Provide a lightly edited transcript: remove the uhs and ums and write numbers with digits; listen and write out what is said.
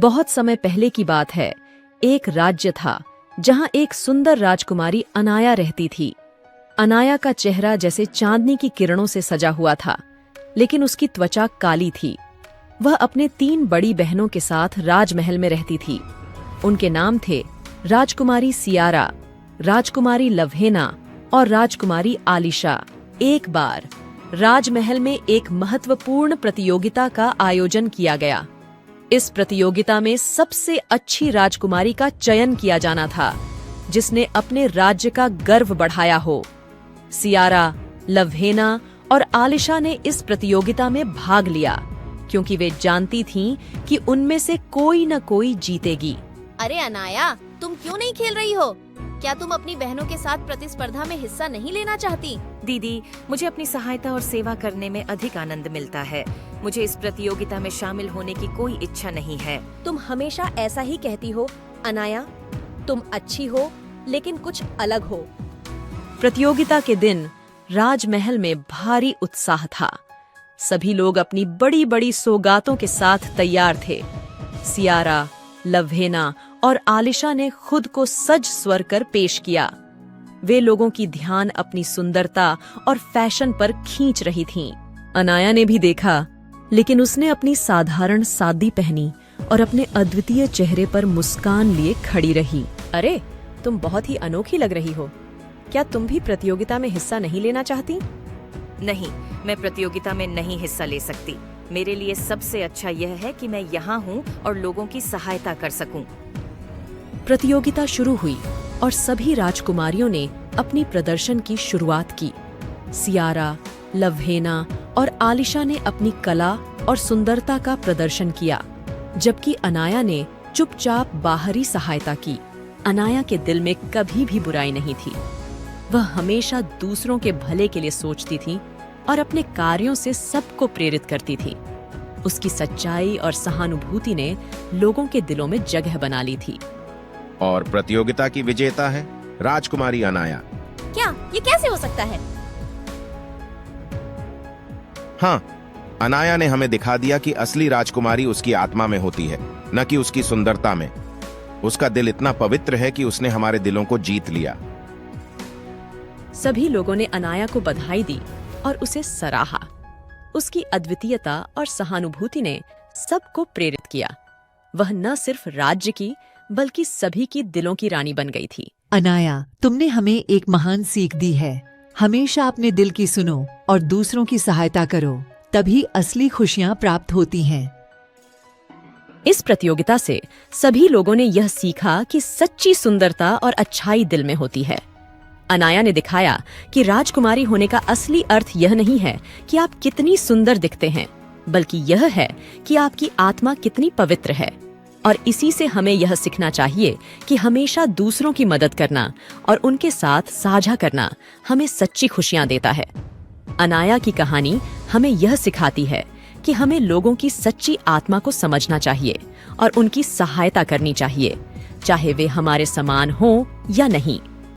बहुत समय पहले की बात है। एक राज्य था जहां एक सुंदर राजकुमारी अनाया रहती थी। अनाया का चेहरा जैसे चांदनी की किरणों से सजा हुआ था, लेकिन उसकी त्वचा काली थी। वह अपने 3 बड़ी बहनों के साथ राजमहल में रहती थी। उनके नाम थे राजकुमारी सियारा, राजकुमारी लवहेना और राजकुमारी आलिशा। एक बार राजमहल में एक महत्वपूर्ण प्रतियोगिता का आयोजन किया गया। इस प्रतियोगिता में सबसे अच्छी राजकुमारी का चयन किया जाना था, जिसने अपने राज्य का गर्व बढ़ाया हो। सियारा, लवहेना और आलिशा ने इस प्रतियोगिता में भाग लिया, क्योंकि वे जानती थीं कि उनमें से कोई न कोई जीतेगी। अरे अनाया, तुम क्यों नहीं खेल रही हो? क्या तुम अपनी बहनों के साथ प्रतिस्पर्धा में हिस्सा नहीं लेना चाहती? दीदी, मुझे अपनी सहायता और सेवा करने में अधिक आनंद मिलता है। मुझे इस प्रतियोगिता में शामिल होने की कोई इच्छा नहीं है। तुम हमेशा ऐसा ही कहती हो अनाया। तुम अच्छी हो, लेकिन कुछ अलग हो। प्रतियोगिता के दिन राजमहल में भारी उत्साह था। सभी लोग अपनी बड़ी बड़ी सौगातों के साथ तैयार थे। सियारा, लवहेना और आलिशा ने खुद को सज स्वर कर पेश किया। वे लोगों की ध्यान अपनी सुंदरता और फैशन पर खींच रही थीं। अनाया ने भी देखा, लेकिन उसने अपनी साधारण सादी पहनी और अपने अद्वितीय चेहरे पर मुस्कान लिए खड़ी रही। अरे, तुम बहुत ही अनोखी लग रही हो। क्या तुम भी प्रतियोगिता में हिस्सा नहीं लेना चाहती? नहीं, मैं प्रतियोगिता में नहीं हिस्सा ले सकती। मेरे लिए सबसे अच्छा यह है कि मैं यहाँ हूँ और लोगों की सहायता कर सकूं। प्रतियोगिता शुरू हुई और सभी राजकुमारियों ने अपनी प्रदर्शन की शुरुआत की। सियारा, लवहेना और आलिशा ने अपनी कला और सुंदरता का प्रदर्शन किया, जबकि अनाया ने चुपचाप बाहरी सहायता की। अनाया के दिल में कभी भी बुराई नहीं थी। वह हमेशा दूसरों के भले के लिए सोचती थी और अपने कार्यों से सबको प्रेरित करती थी। उसकी सच्चाई और सहानुभूति ने लोगों के दिलों में जगह बना ली थी। और प्रतियोगिता की विजेता है राजकुमारी अनाया। क्या ये कैसे हो सकता है? हाँ, अनाया ने हमें दिखा दिया कि असली राजकुमारी उसकी आत्मा में होती है, न कि उसकी सुंदरता में। उसका दिल इतना पवित्र है कि उसने हमारे दिलों को जीत लिया। सभी लोगों ने अनाया को बधाई दी और उसे सराहा। उसकी अद्वितीयता और सहानुभूति ने सबको प्रेरित किया। वह न सिर्फ राज्य की, बल्कि सभी की दिलों की रानी बन गई थी। अनाया, तुमने हमें एक महान सीख दी है। हमेशा अपने दिल की सुनो और दूसरों की सहायता करो, तभी असली खुशियां प्राप्त होती हैं। इस प्रतियोगिता से सभी लोगों ने यह सीखा कि सच्ची सुंदरता और अच्छाई दिल में होती है। अनाया ने दिखाया कि राजकुमारी होने का असली अर्थ यह नहीं है कि आप कितनी सुंदर दिखते हैं, बल्कि यह है कि आपकी आत्मा कितनी पवित्र है। और इसी से हमें यह सीखना चाहिए कि हमेशा दूसरों की मदद करना और उनके साथ साझा करना हमें सच्ची खुशियां देता है। अनाया की कहानी हमें यह सिखाती है कि हमें लोगों की सच्ची आत्मा को समझना चाहिए और उनकी सहायता करनी चाहिए, चाहे वे हमारे समान हों या नहीं।